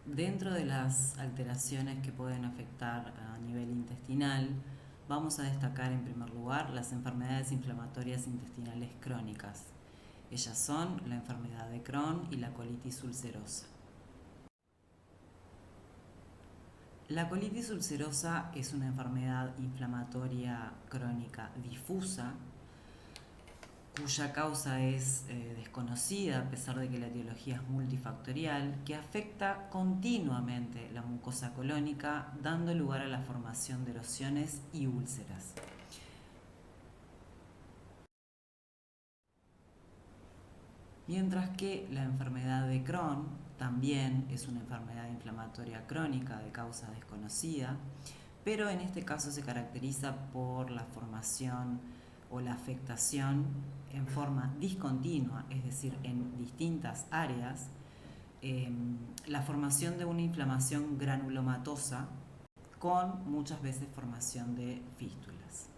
Dentro de las alteraciones que pueden afectar a nivel intestinal, vamos a destacar en primer lugar las enfermedades inflamatorias intestinales crónicas. Ellas son la enfermedad de Crohn y la colitis ulcerosa. La colitis ulcerosa es una enfermedad inflamatoria crónica difusa cuya causa es desconocida a pesar de que la etiología es multifactorial, que afecta continuamente la mucosa colónica, dando lugar a la formación de erosiones y úlceras. Mientras que la enfermedad de Crohn también es una enfermedad inflamatoria crónica de causa desconocida, pero en este caso se caracteriza por la formación o la afectación en forma discontinua, es decir, en distintas áreas, la formación de una inflamación granulomatosa con muchas veces formación de fístulas.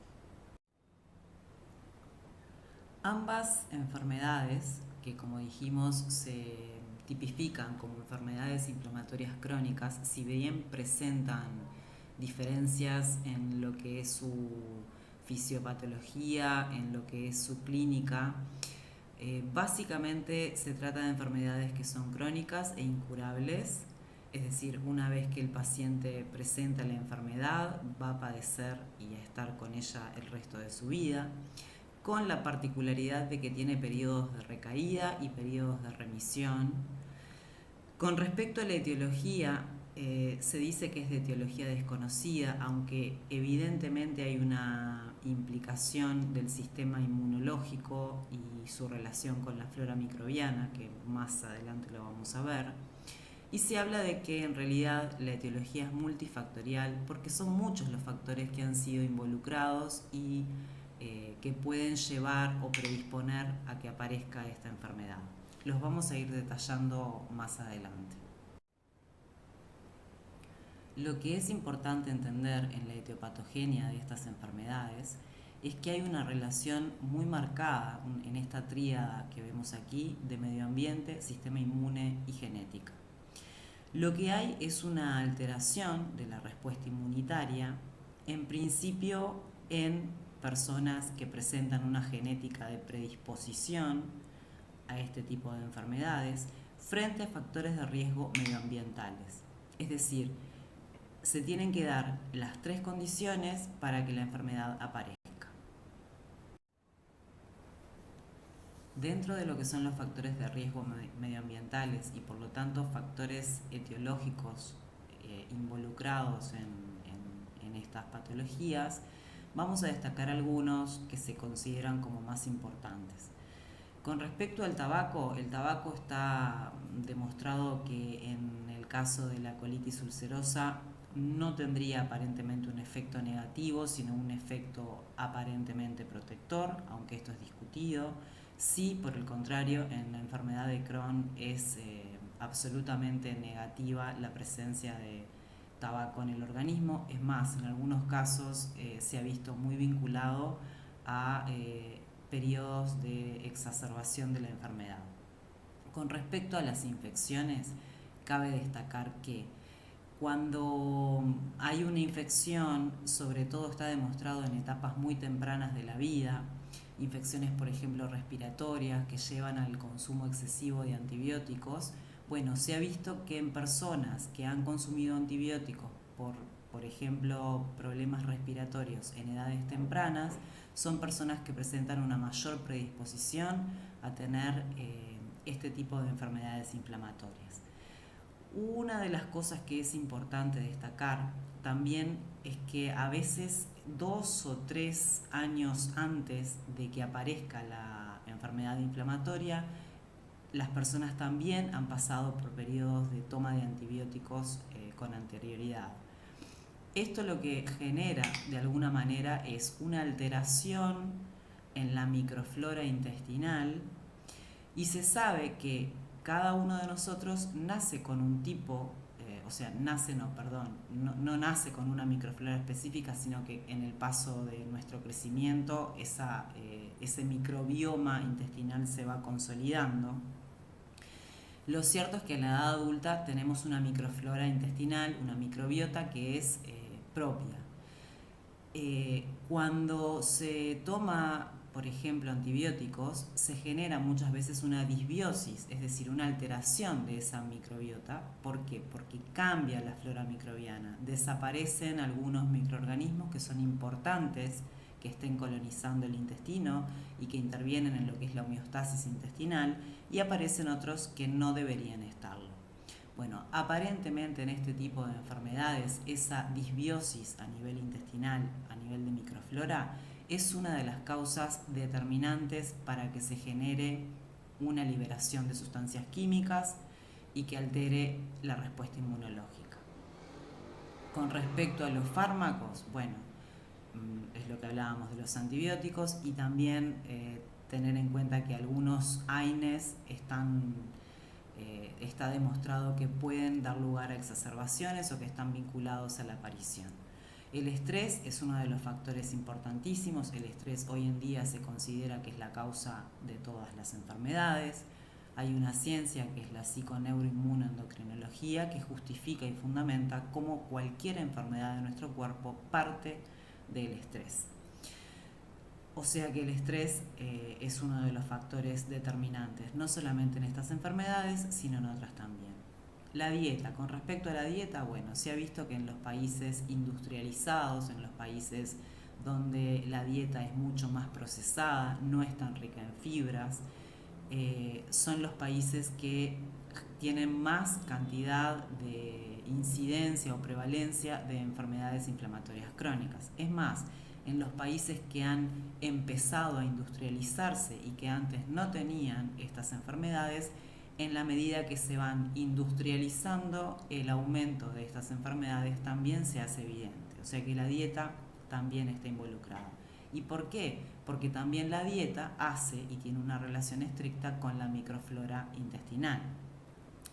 Ambas enfermedades, que como dijimos se tipifican como enfermedades inflamatorias crónicas, si bien presentan diferencias en lo que es su fisiopatología, en lo que es su clínica, básicamente se trata de enfermedades que son crónicas e incurables, es decir, una vez que el paciente presenta la enfermedad va a padecer y a estar con ella el resto de su vida, con la particularidad de que tiene periodos de recaída y periodos de remisión. Con respecto a la etiología, se dice que es de etiología desconocida, aunque evidentemente hay una implicación del sistema inmunológico y su relación con la flora microbiana, que más adelante lo vamos a ver. Y se habla de que en realidad la etiología es multifactorial porque son muchos los factores que han sido involucrados y que pueden llevar o predisponer a que aparezca esta enfermedad. Los vamos a ir detallando más adelante. Lo que es importante entender en la etiopatogenia de estas enfermedades es que hay una relación muy marcada en esta tríada que vemos aquí de medio ambiente, sistema inmune y genética. Lo que hay es una alteración de la respuesta inmunitaria, en principio en personas que presentan una genética de predisposición a este tipo de enfermedades frente a factores de riesgo medioambientales. Es decir, se tienen que dar las tres condiciones para que la enfermedad aparezca. Dentro de lo que son los factores de riesgo medioambientales y por lo tanto factores etiológicos involucrados en estas patologías, vamos a destacar algunos que se consideran como más importantes. Con respecto al tabaco, el tabaco está demostrado que en el caso de la colitis ulcerosa no tendría aparentemente un efecto negativo, sino un efecto aparentemente protector, aunque esto es discutido. Sí, por el contrario, en la enfermedad de Crohn es absolutamente negativa la presencia de tabaco en el organismo. Es más, en algunos casos se ha visto muy vinculado a periodos de exacerbación de la enfermedad. Con respecto a las infecciones, cabe destacar que cuando hay una infección, sobre todo está demostrado en etapas muy tempranas de la vida, infecciones por ejemplo respiratorias que llevan al consumo excesivo de antibióticos, bueno, se ha visto que en personas que han consumido antibióticos por ejemplo problemas respiratorios en edades tempranas, son personas que presentan una mayor predisposición a tener este tipo de enfermedades inflamatorias. Una de las cosas que es importante destacar también es que a veces 2 o 3 años antes de que aparezca la enfermedad inflamatoria, las personas también han pasado por periodos de toma de antibióticos con anterioridad. Esto lo que genera de alguna manera es una alteración en la microflora intestinal y se sabe que cada uno de nosotros nace con un tipo, no nace con una microflora específica, sino que en el paso de nuestro crecimiento ese microbioma intestinal se va consolidando. Lo cierto es que en la edad adulta tenemos una microflora intestinal, una microbiota que es propia. Cuando se toma, por ejemplo, antibióticos, se genera muchas veces una disbiosis, es decir, una alteración de esa microbiota. ¿Por qué? Porque cambia la flora microbiana, desaparecen algunos microorganismos que son importantes, que estén colonizando el intestino y que intervienen en lo que es la homeostasis intestinal, y aparecen otros que no deberían estarlo. Bueno, aparentemente en este tipo de enfermedades, esa disbiosis a nivel intestinal, a nivel de microflora, es una de las causas determinantes para que se genere una liberación de sustancias químicas y que altere la respuesta inmunológica. Con respecto a los fármacos, bueno, es lo que hablábamos de los antibióticos, y también tener en cuenta que algunos AINES está demostrado que pueden dar lugar a exacerbaciones o que están vinculados a la aparición. El estrés es uno de los factores importantísimos. El estrés hoy en día se considera que es la causa de todas las enfermedades. Hay una ciencia que es la psiconeuroinmunoendocrinología que justifica y fundamenta cómo cualquier enfermedad de nuestro cuerpo parte del estrés. O sea que el estrés es uno de los factores determinantes, no solamente en estas enfermedades, sino en otras también. La dieta. Con respecto a la dieta, bueno, se ha visto que en los países industrializados, en los países donde la dieta es mucho más procesada, no es tan rica en fibras, son los países que tienen más cantidad de incidencia o prevalencia de enfermedades inflamatorias crónicas. Es más, en los países que han empezado a industrializarse y que antes no tenían estas enfermedades, en la medida que se van industrializando, el aumento de estas enfermedades también se hace evidente. O sea que la dieta también está involucrada. ¿Y por qué? Porque también la dieta hace y tiene una relación estricta con la microflora intestinal.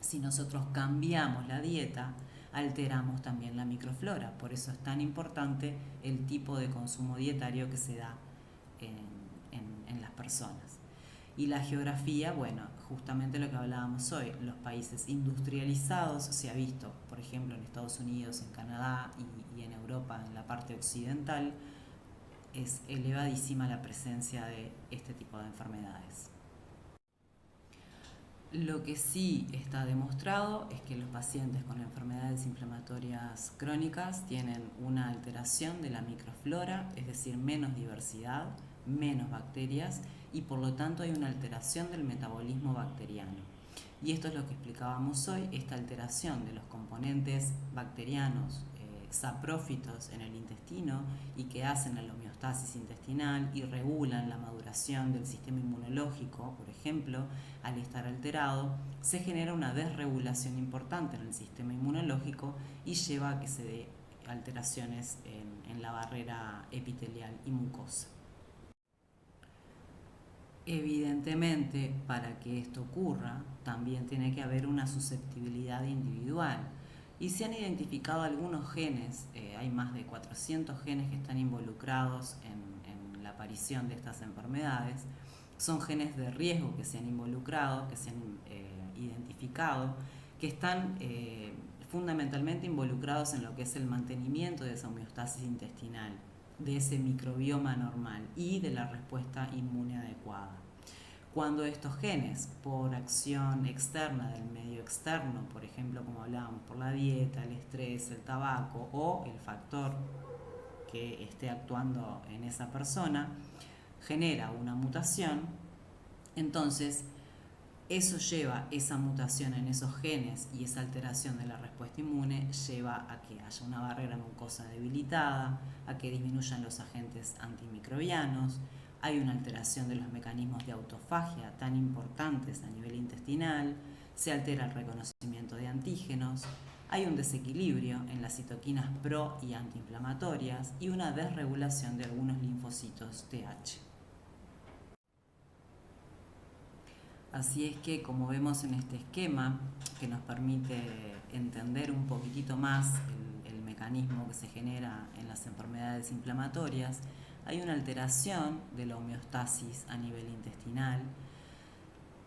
Si nosotros cambiamos la dieta, alteramos también la microflora. Por eso es tan importante el tipo de consumo dietario que se da en las personas. Y la geografía, bueno, justamente lo que hablábamos hoy, los países industrializados se ha visto, por ejemplo, en Estados Unidos, en Canadá y en Europa, en la parte occidental, es elevadísima la presencia de este tipo de enfermedades. Lo que sí está demostrado es que los pacientes con enfermedades inflamatorias crónicas tienen una alteración de la microflora, es decir, menos diversidad, menos bacterias, y por lo tanto hay una alteración del metabolismo bacteriano. Y esto es lo que explicábamos hoy, esta alteración de los componentes bacterianos saprófitos en el intestino y que hacen la homeostasis intestinal y regulan la maduración del sistema inmunológico, por ejemplo, al estar alterado, se genera una desregulación importante en el sistema inmunológico y lleva a que se dé alteraciones en la barrera epitelial y mucosa. Evidentemente, para que esto ocurra, también tiene que haber una susceptibilidad individual. Y se han identificado algunos genes, hay más de 400 genes que están involucrados en la aparición de estas enfermedades. Son genes de riesgo que se han involucrado, que se han identificado, que están fundamentalmente involucrados en lo que es el mantenimiento de esa homeostasis intestinal, de ese microbioma normal y de la respuesta inmune adecuada. Cuando estos genes, por acción externa del medio externo, por ejemplo, como hablábamos, por la dieta, el estrés, el tabaco o el factor que esté actuando en esa persona, genera una mutación, entonces eso lleva, esa mutación en esos genes y esa alteración de la respuesta inmune lleva a que haya una barrera mucosa debilitada, a que disminuyan los agentes antimicrobianos, hay una alteración de los mecanismos de autofagia tan importantes a nivel intestinal, se altera el reconocimiento de antígenos, hay un desequilibrio en las citoquinas pro y antiinflamatorias y una desregulación de algunos linfocitos TH. Así es que, como vemos en este esquema, que nos permite entender un poquitito más el mecanismo que se genera en las enfermedades inflamatorias, hay una alteración de la homeostasis a nivel intestinal,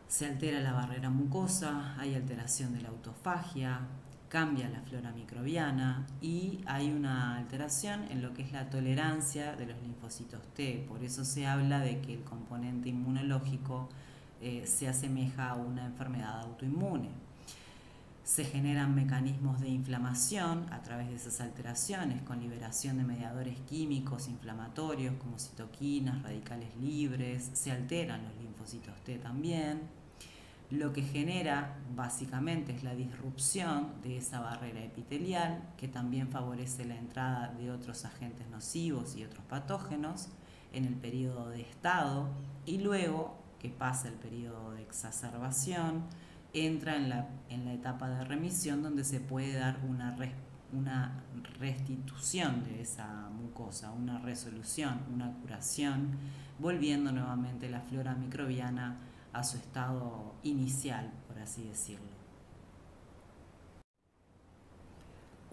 Se altera la barrera mucosa, hay alteración de la autofagia, cambia la flora microbiana y hay una alteración en lo que es la tolerancia de los linfocitos T. Por eso se habla de que el componente inmunológico se asemeja a una enfermedad autoinmune. Se generan mecanismos de inflamación a través de esas alteraciones con liberación de mediadores químicos inflamatorios como citoquinas, radicales libres, se alteran los linfocitos T también. Lo que genera básicamente es la disrupción de esa barrera epitelial que también favorece la entrada de otros agentes nocivos y otros patógenos en el periodo de estado y luego que pasa el periodo de exacerbación entra en la etapa de remisión donde se puede dar una restitución de esa mucosa, una resolución, una curación, volviendo nuevamente la flora microbiana a su estado inicial, por así decirlo.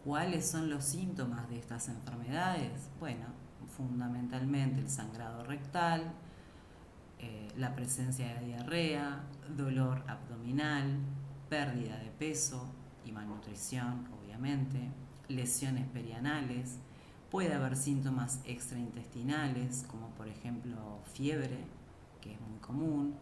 ¿Cuáles son los síntomas de estas enfermedades? Bueno, fundamentalmente el sangrado rectal, la presencia de diarrea, dolor abdominal, pérdida de peso y malnutrición, obviamente, lesiones perianales, puede haber síntomas extraintestinales, como por ejemplo fiebre, que es muy común,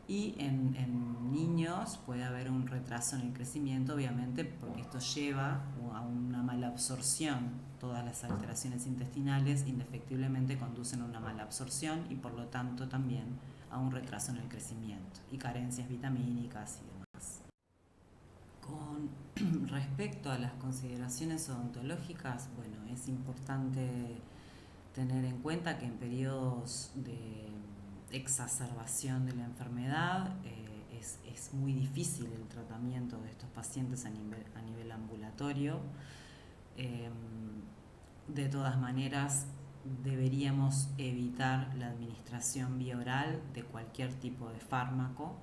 y en niños puede haber un retraso en el crecimiento, obviamente, porque esto lleva a una mala absorción. Todas las alteraciones intestinales indefectiblemente conducen a una mala absorción y por lo tanto también a un retraso en el crecimiento y carencias vitamínicas y demás. Con respecto a las consideraciones odontológicas, bueno, es importante tener en cuenta que en periodos de exacerbación de la enfermedad es muy difícil el tratamiento de estos pacientes a nivel ambulatorio. De todas maneras, deberíamos evitar la administración vía oral de cualquier tipo de fármaco,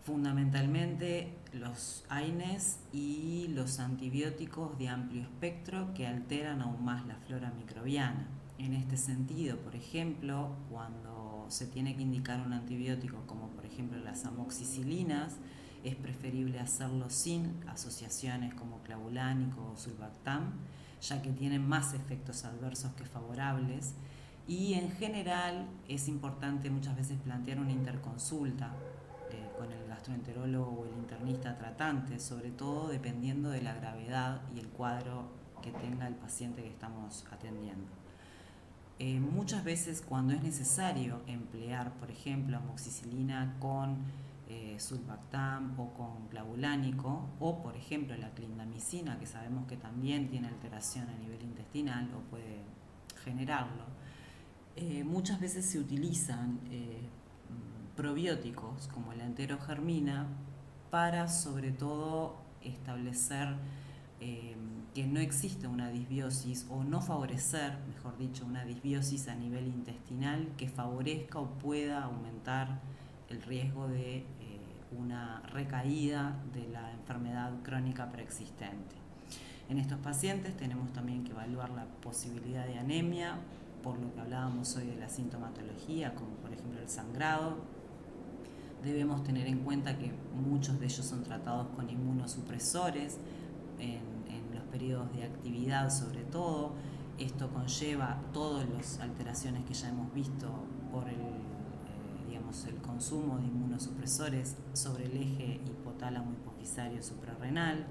fundamentalmente los AINES y los antibióticos de amplio espectro que alteran aún más la flora microbiana. En este sentido, por ejemplo, cuando se tiene que indicar un antibiótico como por ejemplo las amoxicilinas, es preferible hacerlo sin asociaciones como clavulánico o sulbactam, ya que tienen más efectos adversos que favorables, y en general es importante muchas veces plantear una interconsulta con el gastroenterólogo o el internista tratante, sobre todo dependiendo de la gravedad y el cuadro que tenga el paciente que estamos atendiendo. Muchas veces cuando es necesario emplear, por ejemplo, amoxicilina con sulbactam o con clavulánico, o por ejemplo la clindamicina, que sabemos que también tiene alteración a nivel intestinal o puede generarlo, muchas veces se utilizan probióticos como la enterogermina para sobre todo establecer que no existe una disbiosis o no favorecer, mejor dicho, una disbiosis a nivel intestinal que favorezca o pueda aumentar el riesgo de una recaída de la enfermedad crónica preexistente. En estos pacientes tenemos también que evaluar la posibilidad de anemia, por lo que hablábamos hoy de la sintomatología, como por ejemplo el sangrado. Debemos tener en cuenta que muchos de ellos son tratados con inmunosupresores en los periodos de actividad sobre todo. Esto conlleva todas las alteraciones que ya hemos visto por el consumo de inmunosupresores sobre el eje hipotálamo hipofisario suprarrenal.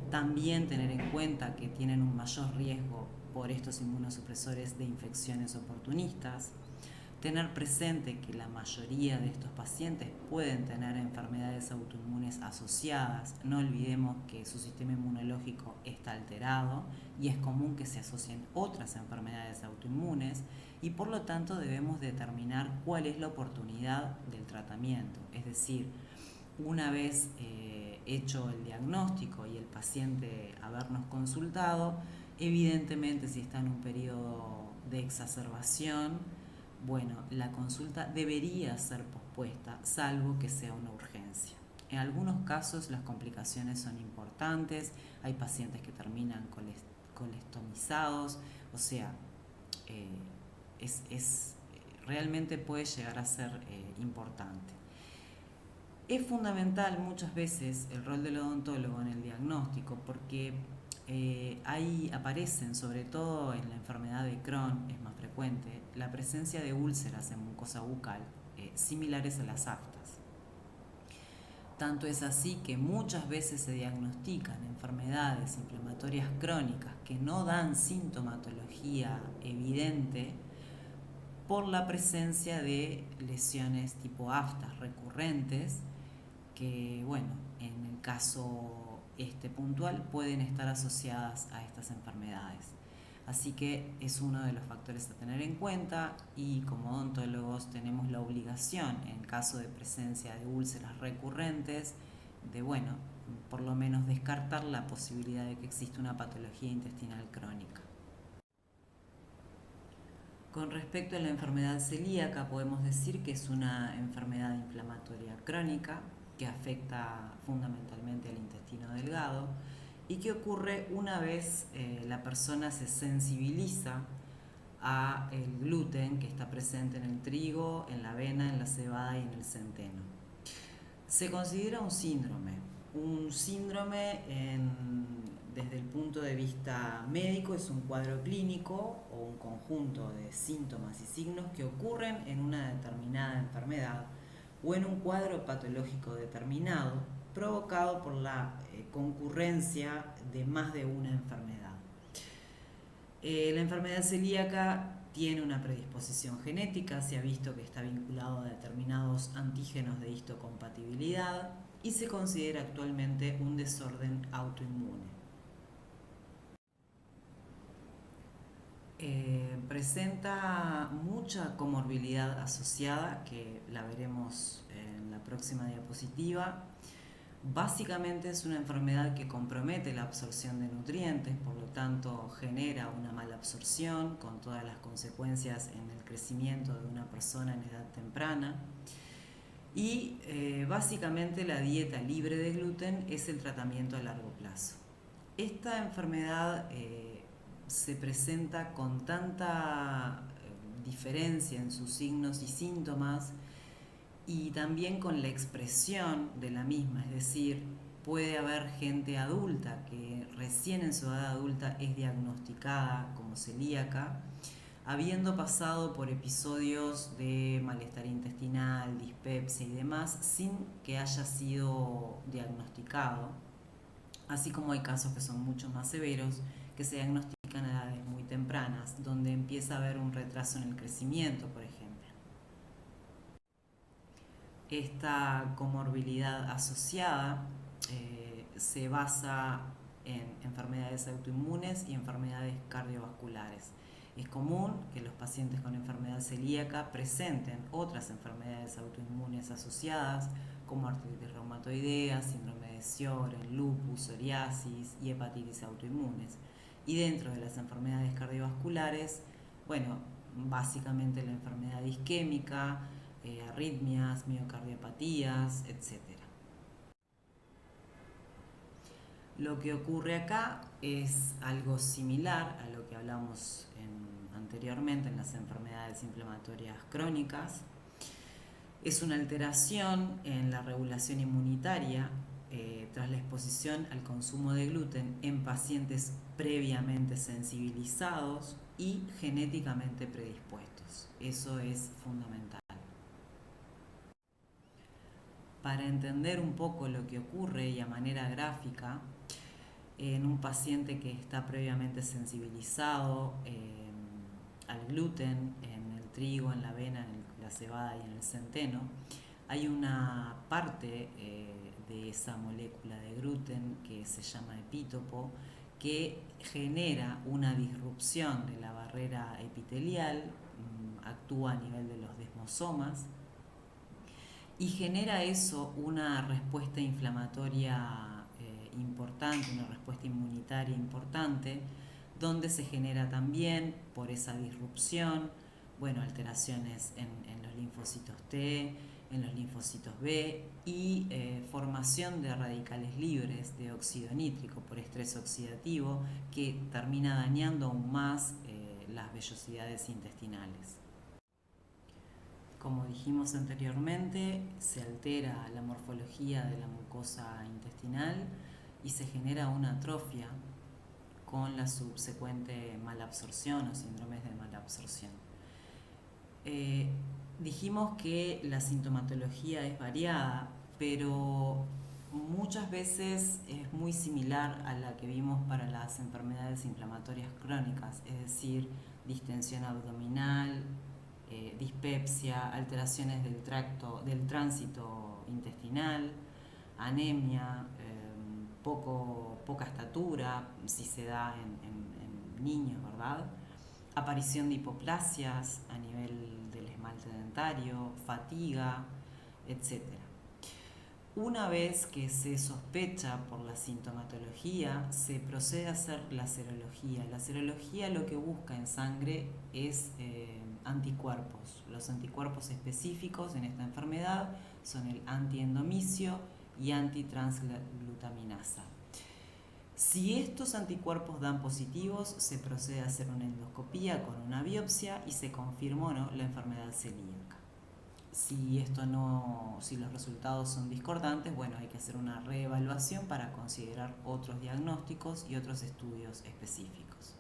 También tener en cuenta que tienen un mayor riesgo por estos inmunosupresores de infecciones oportunistas. Tener presente que la mayoría de estos pacientes pueden tener enfermedades autoinmunes asociadas. No olvidemos que su sistema inmunológico está alterado y es común que se asocien otras enfermedades autoinmunes y por lo tanto debemos determinar cuál es la oportunidad del tratamiento. Es decir, una vez hecho el diagnóstico y el paciente habernos consultado, evidentemente si está en un periodo de exacerbación, bueno, la consulta debería ser pospuesta, salvo que sea una urgencia. En algunos casos las complicaciones son importantes, hay pacientes que terminan colestomizados, o sea, realmente puede llegar a ser importante. Es fundamental muchas veces el rol del odontólogo en el diagnóstico porque ahí aparecen, sobre todo en la enfermedad de Crohn, es más frecuente, la presencia de úlceras en mucosa bucal similares a las aftas. Tanto es así que muchas veces se diagnostican enfermedades inflamatorias crónicas que no dan sintomatología evidente por la presencia de lesiones tipo aftas recurrentes que, bueno, en el caso puntual pueden estar asociadas a estas enfermedades. Así que es uno de los factores a tener en cuenta y como odontólogos tenemos la obligación, en caso de presencia de úlceras recurrentes, de, bueno, por lo menos descartar la posibilidad de que exista una patología intestinal crónica. Con respecto a la enfermedad celíaca, podemos decir que es una enfermedad inflamatoria crónica que afecta fundamentalmente al intestino delgado y que ocurre una vez la persona se sensibiliza a el gluten que está presente en el trigo, en la avena, en la cebada y en el centeno. Se considera un síndrome desde el punto de vista médico es un cuadro clínico o un conjunto de síntomas y signos que ocurren en una determinada enfermedad o en un cuadro patológico determinado provocado por la concurrencia de más de una enfermedad. La enfermedad celíaca tiene una predisposición genética, se ha visto que está vinculado a determinados antígenos de histocompatibilidad y se considera actualmente un desorden autoinmune. Presenta mucha comorbilidad asociada, que la veremos en la próxima diapositiva. Básicamente es una enfermedad que compromete la absorción de nutrientes, por lo tanto genera una mala absorción con todas las consecuencias en el crecimiento de una persona en edad temprana. Y básicamente la dieta libre de gluten es el tratamiento a largo plazo. Esta enfermedad se presenta con tanta diferencia en sus signos y síntomas y también con la expresión de la misma, es decir, puede haber gente adulta que recién en su edad adulta es diagnosticada como celíaca, habiendo pasado por episodios de malestar intestinal, dispepsia y demás, sin que haya sido diagnosticado, así como hay casos que son mucho más severos, que se diagnostican a edades muy tempranas, donde empieza a haber un retraso en el crecimiento, por ejemplo. Esta comorbilidad asociada se basa en enfermedades autoinmunes y enfermedades cardiovasculares. Es común que los pacientes con enfermedad celíaca presenten otras enfermedades autoinmunes asociadas, como artritis reumatoidea, síndrome de Sjögren, lupus, psoriasis y hepatitis autoinmunes. Y dentro de las enfermedades cardiovasculares, bueno, básicamente la enfermedad isquémica, arritmias, miocardiopatías, etc. Lo que ocurre acá es algo similar a lo que hablamos anteriormente en las enfermedades inflamatorias crónicas. Es una alteración en la regulación inmunitaria tras la exposición al consumo de gluten en pacientes previamente sensibilizados y genéticamente predispuestos. Eso es fundamental. Para entender un poco lo que ocurre y a manera gráfica en un paciente que está previamente sensibilizado al gluten en el trigo, en la avena, en la cebada y en el centeno, hay una parte de esa molécula de gluten que se llama epítopo que genera una disrupción de la barrera epitelial, actúa a nivel de los desmosomas y genera eso una respuesta inflamatoria importante, una respuesta inmunitaria importante, donde se genera también por esa disrupción, bueno, alteraciones en los linfocitos T, en los linfocitos B y formación de radicales libres de óxido nítrico por estrés oxidativo que termina dañando aún más las vellosidades intestinales. Como dijimos anteriormente, se altera la morfología de la mucosa intestinal y se genera una atrofia con la subsecuente malabsorción o síndromes de malabsorción. Eh, Dijimos que la sintomatología es variada, pero muchas veces es muy similar a la que vimos para las enfermedades inflamatorias crónicas, es decir, distensión abdominal, dispepsia, alteraciones del tránsito intestinal, anemia, poca estatura, si se da en niños, ¿verdad? Aparición de hipoplasias a nivel del esmalte dentario, fatiga, etcétera. Una vez que se sospecha por la sintomatología, se procede a hacer la serología. La serología lo que busca en sangre es anticuerpos. Los anticuerpos específicos en esta enfermedad son el antiendomicio y antitransglutaminasa. Si estos anticuerpos dan positivos, se procede a hacer una endoscopía con una biopsia y se confirma o no la enfermedad celíaca. Si los resultados son discordantes, bueno, hay que hacer una reevaluación para considerar otros diagnósticos y otros estudios específicos.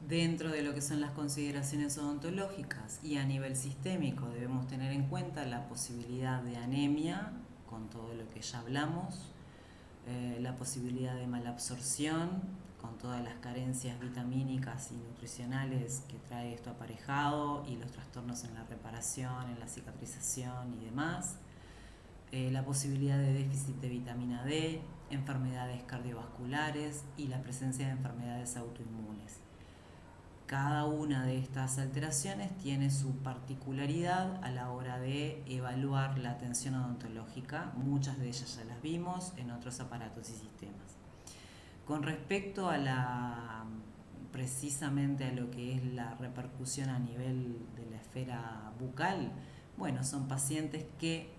Dentro de lo que son las consideraciones odontológicas y a nivel sistémico debemos tener en cuenta la posibilidad de anemia, con todo lo que ya hablamos, la posibilidad de malabsorción, con todas las carencias vitamínicas y nutricionales que trae esto aparejado y los trastornos en la reparación, en la cicatrización y demás, la posibilidad de déficit de vitamina D, enfermedades cardiovasculares y la presencia de enfermedades autoinmunes. Cada una de estas alteraciones tiene su particularidad a la hora de evaluar la atención odontológica. Muchas de ellas ya las vimos en otros aparatos y sistemas. Con respecto a precisamente a lo que es la repercusión a nivel de la esfera bucal, bueno, son pacientes que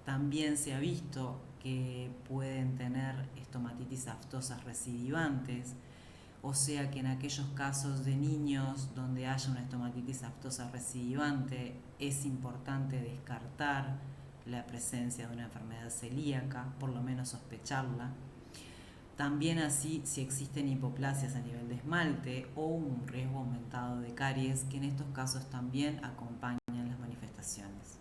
también se ha visto que pueden tener estomatitis aftosas recidivantes, o sea que en aquellos casos de niños donde haya una estomatitis aftosa recidivante es importante descartar la presencia de una enfermedad celíaca, por lo menos sospecharla. También así si existen hipoplasias a nivel de esmalte o un riesgo aumentado de caries, que en estos casos también acompañan las manifestaciones.